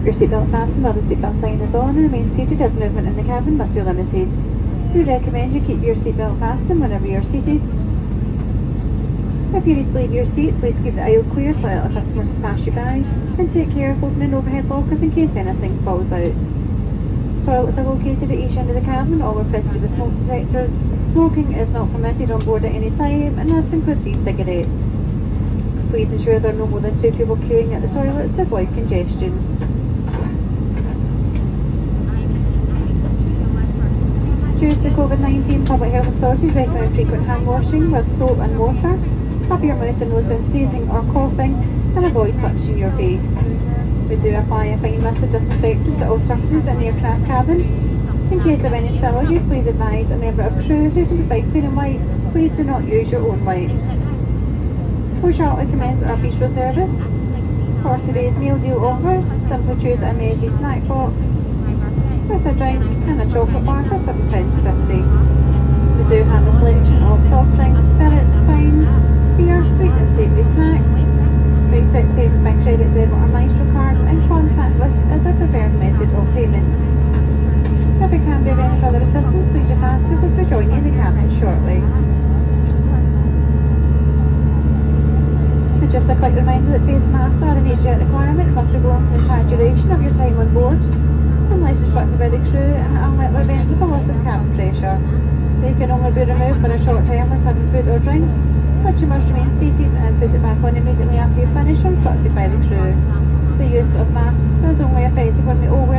keep your seatbelt fastened while the seatbelt sign is on and remain seated, as movement in the cabin must be limited. We recommend you keep your seatbelt fastened whenever you are seated. If you need to leave your seat, please keep the aisle clear to allow customers to pass you by, and take care of holding in overhead lockers in case anything falls out. Toilets are located at each end of the cabin, all are fitted with smoke detectors. Smoking is not permitted on board at any time, and this includes e-cigarettes. Please ensure there are no more than 2 people queuing at the toilets to avoid congestion. Due to the COVID-19, public health authorities recommend frequent hand washing with soap and water. Cover your mouth and nose when sneezing or coughing, and avoid touching your face. We do apply a fine mist of disinfectant to all surfaces in the aircraft cabin. In case of any spillages, please advise a member of crew who can provide cleaning wipes. Please do not use your own wipes. We'll shortly commence our bistro service. For today's meal deal offer, simply choose a Mezzi snack box with a drink and a chocolate bar for £7.50. We do have a selection of soft drinks, spirits, wine, beer, sweet and savoury snacks. We accept payment by credit, debit or Maestro cards, and contactless is our preferred method of payment. If we can be of any further assistance, please just ask us as we join you in the cabin shortly. And just a quick reminder that face masks are an EasyJet requirement and must be worn for the entire duration of your time on board, unless instructed by the crew, and unlikely events of a loss of cabin pressure. They can only be removed for a short time with having food or drink, but you must remain seated and put it back on immediately after you finish, instructed by the crew. The use of masks is only effective when we always